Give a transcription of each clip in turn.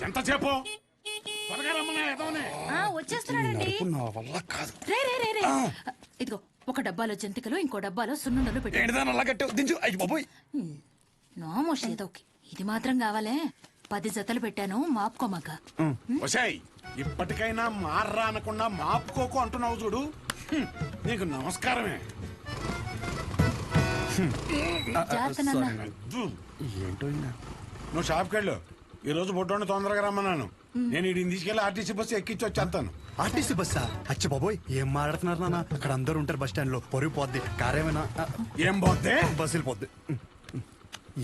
ఎంతసేపు త్వరగా రమ్మన్నా ఎదవనే. వచ్చేస్తున్నాడండి. నా వల్ల కాదు. రే రే రే రే ఇదిగో ఒక డబ్బాలో జంతికలు ఇంకో డబ్బాలో సున్నుండలు పెట్టి ఏంటిదాని అలా కట్టావు దించు. అయ్యి బాబోయ్. నోమోష్ ఏదోకి ఇది మాత్రం కావాలే 10 జతలు పెట్టాను మాపుకోమాక. వసాయ్ ఇప్పటికైనా మార్రా అనకుండా మాపుకోకు అంటున్నావు చూడు. నీకు నమస్కారమే. జాగ్రత్త నాన్న. ఏంటో ఈయన. నువ్వు షాప్కి వెళ్ళు. ఈ రోజు బొడ్డోని తొందరగా రమ్మన్నాను. నేను వీడిని తీసుకెళ్లి ఆర్టీసీ బస్సు ఎక్కించి వచ్చేస్తాను. ఆర్టీసీ బస్సా? అచ్చి బాబోయ్, ఏం మాట్లాడుతున్నారు నాన్న? అక్కడ అందరూ ఉంటారు బస్ స్టాండ్ లో. పొరుగు పోద్ది. కారేమైనా ఏం పోతే బస్సు వెళ్ళిపోద్ది.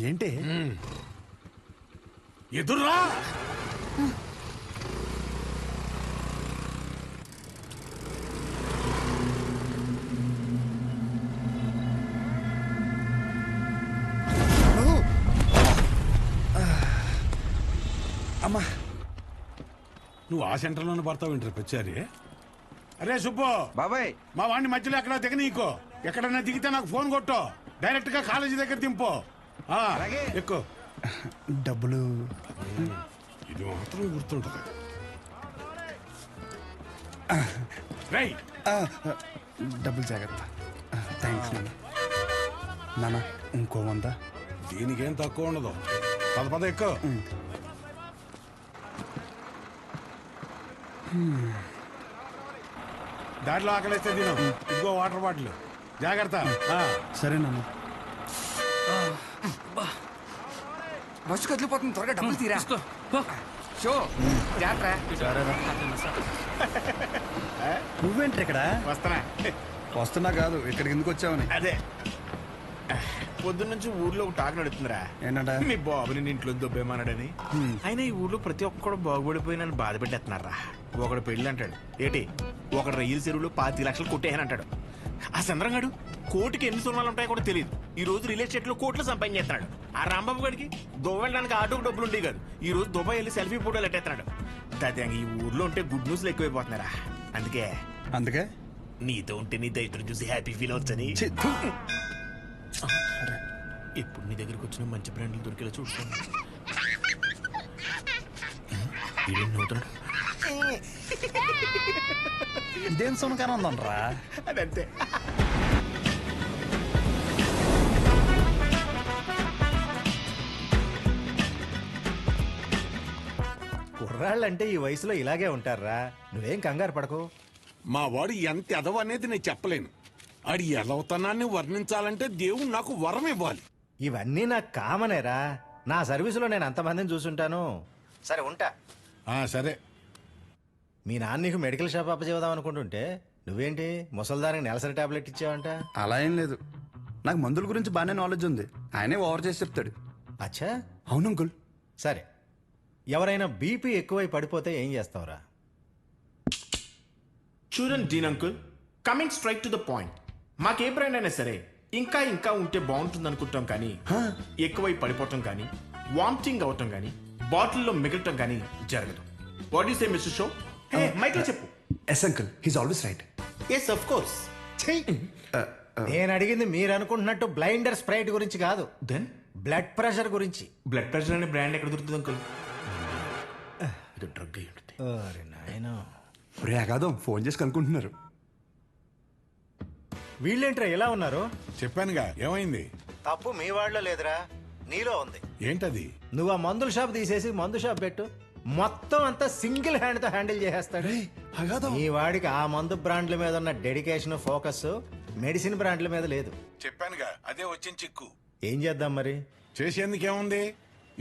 ఏంటి ఎదుర్రా. అమ్మా, నువ్వు ఆ సెంటర్లోనే పడతావు ఇంటర్ పచ్చారి. అరే సుబ్బు బాబాయ్, మా వాడిని మధ్యలో ఎక్కడ దిగనీకో. ఎక్కడన్నా దిగితే నాకు ఫోన్ కొట్టు. డైరెక్ట్ గా కాలేజీ దగ్గర దింపు. ఎక్కువ డబ్బులు ఇది మాత్రం గుర్తుంటది. రై డబ్బులు జాగ్రత్త. థ్యాంక్స్ నాన్న. నాన్న ఇంకో 100. దీనికేం తక్కువ ఉండదు. పద ఎక్కువ. దాంట్లో ఆకలిస్తే తిను. ఇంకో వాటర్ బాటిల్ జాగ్రత్త. సరే నాన్న. బస్సు కదిలిపోతుంది, త్వరగా డబ్బులు తీరా. షో నువ్వేంటి ఇక్కడ? వస్తానా? వస్తున్నా కాదు, ఇక్కడికి ఎందుకు వచ్చావని. అదే పొద్దున్నుంచి ఊర్లో ఒక టాక్ నడుతుందిరా. ఏంటంట? మీ బాబుని నీ ఇంట్లో దొబ్బేమన్నాడని. అయినా ఈ ఊర్లో ప్రతి ఒక్కడు బాగుపడిపోయి నన్ను బాధ పెట్టేస్తున్నారా. ఒకడు పెళ్ళి అంటాడు ఏటి, ఒకడు రైలు చెరువులో 25 లక్షలు కొట్టేయని అంటాడు. ఆ చంద్రంగాడు కోటికి ఎన్ని సున్నాలు ఉంటాయో కూడా తెలియదు. ఈ రోజు రియల్ ఎస్టేట్ లో కోట్లు సంపాదించేస్తున్నాడు. ఆ రాంబాబు గడికి దువ్వడానికి ఆటోకు డబ్బులు ఉండేవి కాదు. ఈ రోజు దుబాయ్ వెళ్ళి సెల్ఫీ ఫోటోలు ఎట్టేస్తున్నాడు. దాదాపు ఈ ఊర్లో ఉంటే గుడ్ న్యూస్లు ఎక్కువైపోతున్నారా. అందుకే నీతో ఉంటే నీ దైత్రం చూసి హ్యాపీ ఫీల్ అవచ్చని ఇప్పుడు నీ దగ్గరికి వచ్చిన మంచి బ్రాండ్లు దొరికేలా చూసుకోండి. ఇదేం సునకారం ఉందనరా? అదంతే. కుర్రాళ్ళంటే ఈ వయసులో ఇలాగే ఉంటారా. నువ్వేం కంగారు పడకు. మా వాడు ఎంత ఎదవ అనేది నేను చెప్పలేను. ఆడి ఎదవతనాన్ని వర్ణించాలంటే దేవుడు నాకు వరం ఇవ్వాలి. ఇవన్నీ నాకు కామనేరా. నా సర్వీసులో నేను అంతమందిని చూసుంటాను. సరే ఉంటా. సరే. మీ నాన్న నీకు మెడికల్ షాప్ అప్పచేద్దాం అనుకుంటుంటే నువ్వేంటి ముసల్దానికి నెలసరి టాబ్లెట్ ఇచ్చావంట? అలా ఏం లేదు, నాకు మందుల గురించి బాగానే నాలెడ్జ్ ఉంది. ఆయనే ఓవర్ చేసి చెప్తాడు. అచ్చా, అవును అంకుల్. సరే, ఎవరైనా బీపీ ఎక్కువై పడిపోతే ఏం చేస్తావురా? చూడండి Dean uncle, coming straight to the point. మాకే బ్రాండ్ అయినా సరే ఇంకా ఇంకా ఉంటే బాగుంటుంది అనుకుంటాం, కానీ ఎక్కువై పడిపోవటం కానీ వామిటింగ్ అవటం కానీ బాటిల్లో మిగలటం కానీ జరగదు. What you say mister show? Mike లో చెప్పు. Yes uncle, he's always right. Yes of course. నేను అడిగింది మీరు అనుకుంటున్నట్టు బ్లైండర్ స్ప్రైట్ గురించి కాదు, దెన్ బ్లడ్ ప్రెషర్ గురించి. బ్లడ్ ప్రెషర్ అనే బ్రాండ్ ఎక్కడ దొరుకుతుంది అంకుల్? ఇది డ్రగ్ అయి ఉంటుంది. అరే నాయనా, రే అగాదం ఫోన్ చేసి కనుక్కుంటున్నారు. వీళ్ళేంట్రా ఎలా ఉన్నారు? చెప్పానుగా ఏమైంది. తప్పు మీ వాళ్ళలో లేదురా, నీలో ఉంది. ఏంటది? నువ్వు ఆ మందుల షాప్ తీసేసి మందు షాప్ పెట్టు, మొత్తం అంతా సింగిల్ హ్యాండ్ తో హ్యాండిల్ చేసేస్తాడు. ఈ వాడికి ఆ మందు బ్రాండ్ల మీద ఉన్న డెడికేషన్, ఫోకస్ మెడిసిన్ బ్రాండ్ల మీద లేదు. చెప్పానుగా అదే వచ్చిన చిక్కు. ఏం చేద్దాం మరి? చేసేందుకేముంది,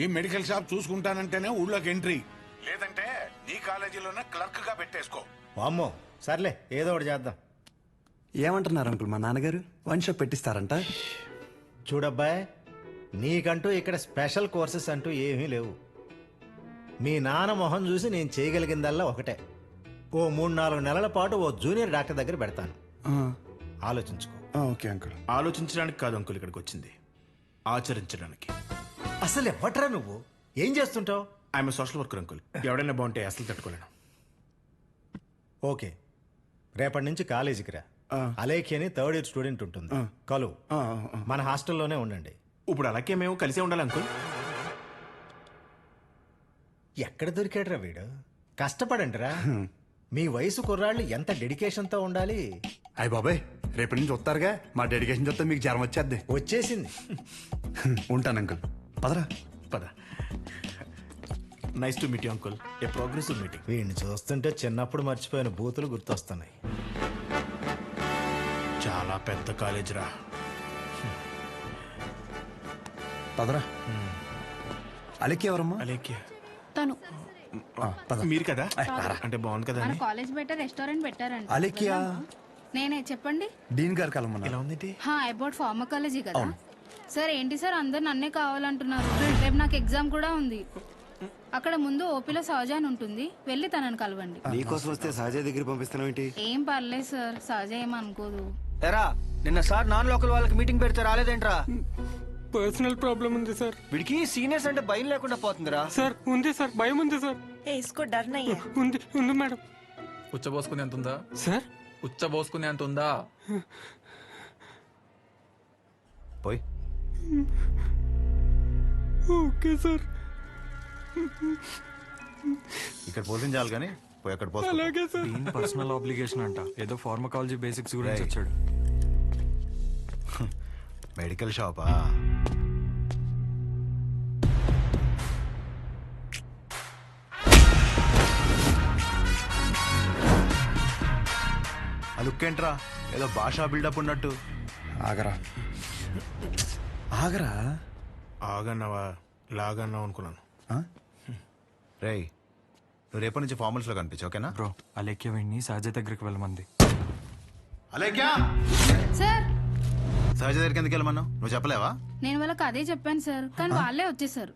ఈ మెడికల్ షాప్ చూసుకుంటానంటేనే ఊళ్ళోకి ఎంట్రీ, లేదంటే నీ కాలేజీలోనే క్లర్క్ గా పెట్టేసుకో. వామ్మో, సర్లే ఏదో ఒకటి చేద్దాం. ఏమంటున్నారు అంకుల్? మా నాన్నగారు వన్ షాప్ పెట్టిస్తారంట. చూడబ్బాయ్, నీకంటూ ఇక్కడ స్పెషల్ కోర్సెస్ అంటూ ఏమీ లేవు. మీ నాన్న మొహం చూసి నేను చేయగలిగిందల్లా ఒకటే, ఓ 3-4 నెలల పాటు ఓ జూనియర్ డాక్టర్ దగ్గర పెడతాను. ఆలోచించుకో. Okay uncle. ఆలోచించడానికి కాదు అంకుల్ ఇక్కడికి వచ్చింది, ఆచరించడానికి. అసలు ఎవట్రా నువ్వు? ఏం చేస్తుంటావు? I'm social worker uncle. ఎవడైనా బాగుంటే అసలు తట్టుకోలేను. ఓకే, రేపటి నుంచి కాలేజీకి రా. అలేఖి అని 3rd ఇయర్ స్టూడెంట్ ఉంటుంది, కలువు. మన హాస్టల్లోనే ఉండండి. ఇప్పుడు అలాగే మేము కలిసే ఉండాలి అంకుల్. ఎక్కడ దొరికాడురా వీడు కష్టపడండిరా మీ వయసు కుర్రాళ్ళు ఎంత డెడికేషన్తో ఉండాలి. అయ్య బాబాయ్ రేపటి నుంచి వస్తారుగా మా డెడికేషన్ చూస్తే మీకు జ్వరం వచ్చేద్ది. వచ్చేసింది. ఉంటాను అంకుల్ పదరా. పద. Nice to meet you uncle. A progressive meeting. వీడిని చూస్తుంటే చిన్నప్పుడు మర్చిపోయిన బూతులు గుర్తొస్తున్నాయి. చాలా పెద్ద కాలేజ్ రా. పదరా. అలెక్కి ఎవరమ్మా? అలేఖ్య తను మీరు కదా? అంటే బాగుంది కదా మన అని. కాలేజ్ బయట రెస్టారెంట్ పెట్టారంట. అలెక్కియా నేనే చెప్పండి. డీన్ గారు కలమన్నా. ఎలా ఉంది? హా అబౌట్ ఫార్మకాలజీ కదా. సార్ ఏంటి సార్ అందరు నన్నే కావాలంటున్నారు. రేపు నాకు ఎగ్జామ్ కూడా ఉంది. అక్కడ ముందు ఓపీలో సహజ అని ఉంటుంది, వెళ్ళి తనని కలవండి. నీకోసం వస్తే సహజ దగ్గర పంపిస్తున్నావు ఏంటి? ఏం పర్లేదు సార్, సహజ ఏం అనుకోదు. ఎరా నిన్న సార్ నాన్ లోకల్ వాళ్ళకి మీటింగ్ పెడితే రాలేదేంట్రా? పర్సనల్ ప్రాబ్లం ఉంది సార్. వీడికి సీనియర్స్ అంటే భయం లేకుండా పోతుందిరా. సార్ ఉంది సార్, భయం ఉంది సార్. इसको डर नहीं है. ఉంది ఉంది మేడం. ఉచ్చబోసుకునే అంత ఉందా సార్ ఉచ్చబోసుకునే అంత ఉందా? పోయి ఓకే సార్. ఇక్కడ పోతుంది చాలు కానీ పోయి అక్కడ పోతా. అలాగే సార్. పర్సనల్ ఆబ్లిగేషన్ అంట, ఏదో ఫార్మకాలజీ బేసిక్స్ గురించి వచ్చాడు. మెడికల్ షాపా? అలుక్కేంట్రా ఏదో భాషా బిల్డప్ ఉన్నట్టు. ఆగరా ఆగరా. ఆగన్నావా లాగన్నావు అనుకున్నాను. రేయ్ నువ్వు రేపటి నుంచి ఫార్మల్స్ లో కనిపించు ఓకేనా? బ్రో అలేఖ్య వీడిని సహజ దగ్గరికి వెళ్ళమంది. అలేఖ్యా సార్ సహజ దగ్గరికి ఎందుకు వెళ్ళమన్నావు? నువ్వు చెప్పలేవా? నేను వాళ్ళకి అదే చెప్పాను సార్, కానీ వాళ్ళే వచ్చేసారు.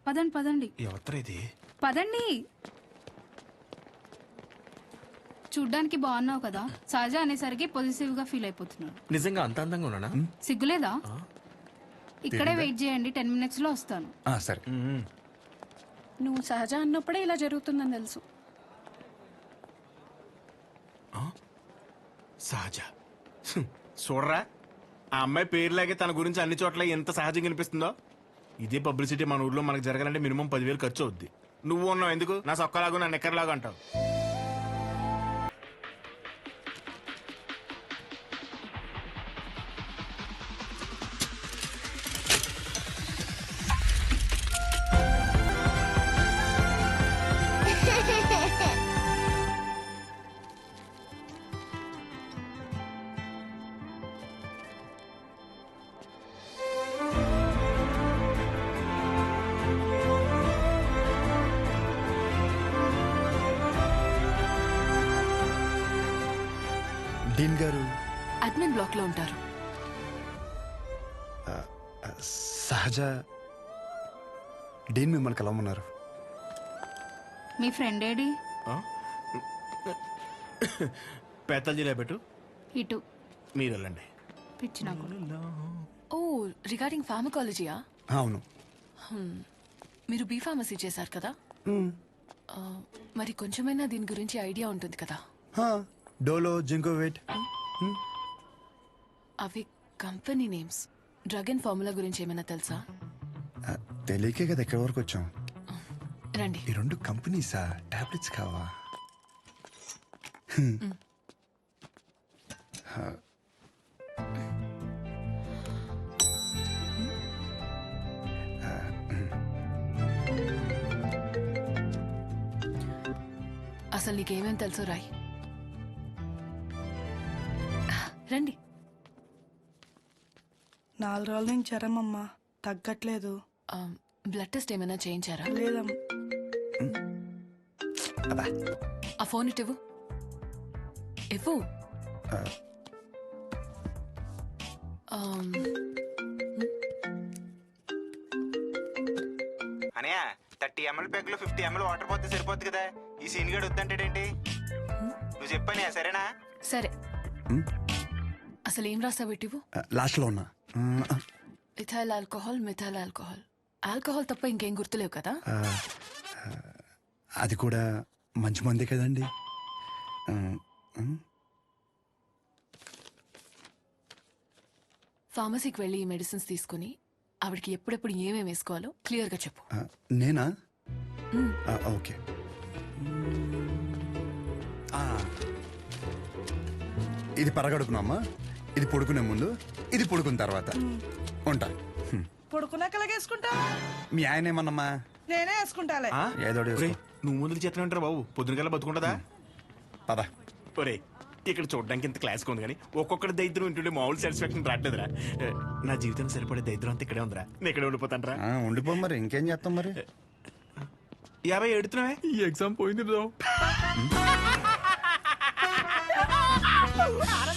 పదండి పదండి ఎవరు ఇది? పదండి. చూడ్డానికి బాగున్నావు కదా, సహజ అనేసరికి పొజిటివ్ గా ఫీల్ అయిపోతున్నాడు. నిజంగా అంత అందంగా ఉన్నానా? సిగ్గులేదా? ఇక్కడే వెయిట్ చేయండి, 10 minutes లో వస్తాను. సరే. నువ్వు సహజ అన్నప్పుడే ఇలా జరుగుతుందని తెలుసు. సహజ చూడరా, ఆ అమ్మాయి పేరులాగే తన గురించి అన్ని చోట్ల ఎంత సహజంగా అనిపిస్తుందో. ఇదే పబ్లిసిటీ మన ఊర్లో మనకు జరగాలంటే మినిమం 10,000 ఖర్చు అవుద్ది. నువ్వు ఉన్నావు ఎందుకు? నా సొక్కలాగా నా నెక్కర్లాగా అంటావు. డీన్ గారు అడ్మిన్ బ్లాక్ లో ఉంటారు. సహజ డీన్ మిమ్మల్ని కలవమన్నారు. మీ ఫ్రెండ్ ఏడి? పేతాల్జీలో పెట్టు, ఇటు మీరు వెళ్ళండి. పిచ్చి నాకు. ఓ రిగార్డింగ్ ఫార్మకాలజీయా? అవును. మీరు బీ ఫార్మసీ చేశారు కదా, మరి కొంచెమైనా దీని గురించి ఐడియా ఉంటుంది కదా. డోలో జింకోవేట్ అవి company names. Drug and formula గురించి ఏమైనా తెలుసా? తెలియకే కదా ఎక్కడి వరకు వచ్చాం. రండి. ఈ 2 కంపెనీసా? టాబ్లెట్స్ కావా? అసలు నీకేమేం తెలుసు రాయ్. రండి. 4 రోజుల నుంచి జ్వరం అమ్మా, తగ్గట్లేదు. బ్లడ్ టెస్ట్ ఏమైనా చేయించారా? లేదమ్మా. ఆ ఫోన్ ఇటు ఇవ్వు. ఇవ్వు. అనయా 30 ml ప్యాక్ లో 50 ml వాటర్ పోతే సరిపోద్ది కదా. ఈ సీన్ గడు వద్దంటాడేంటి? నువ్వు చెప్పానయా సరేనా? సరే. అసలు ఏం రాసావు ఇటు? లాస్ట్ లో ఉన్నా. Ethyl alcohol, methyl alcohol. Alcohol తప్ప ఇంకేం గుర్తులేవు కదా? అది కూడా మంచి మందే కదండి. ఫార్మసీకి వెళ్ళి ఈ మెడిసిన్స్ తీసుకుని ఆవిడకి ఎప్పుడెప్పుడు ఏమేమి వేసుకోవాలో క్లియర్గా చెప్పు. నేనా? ఓకే ఆ, ఇది పరగడుపునా అమ్మా, ఇది పడుకునే ముందు, ఇది పడుకున్న తర్వాత. ఉంటా. పడుకున్నాక వేసుకుంటా. మీ ఆయన ఏమన్నమ్మా? నేనే వేసుకుంటాలే. ఏదో ఒకటి ఒరేయ్, వేసుకో. నువ్వు ముందు చేతనే ఉంటారు బాబు, పొద్దునకల్లా బతుకుంటుందా? పద. ఒరే, ఇక్కడ చూడడానికి ఇంత క్లాస్గా ఉంది కానీ ఒక్కొక్కటి దరిద్రం ఉంటుండే మామూలు సాటిస్ఫాక్షన్ రావట్లేదురా. నా జీవితం సరిపడే దరిద్రం అంతా ఇక్కడే ఉందిరా. నేను ఇక్కడే ఉండిపోతాను రా. ఉండిపో మరి, ఇంకేం చేస్తాం మరి. 50 ఎడుతున్నావే? ఈ ఎగ్జామ్ పోయింది బ్రో.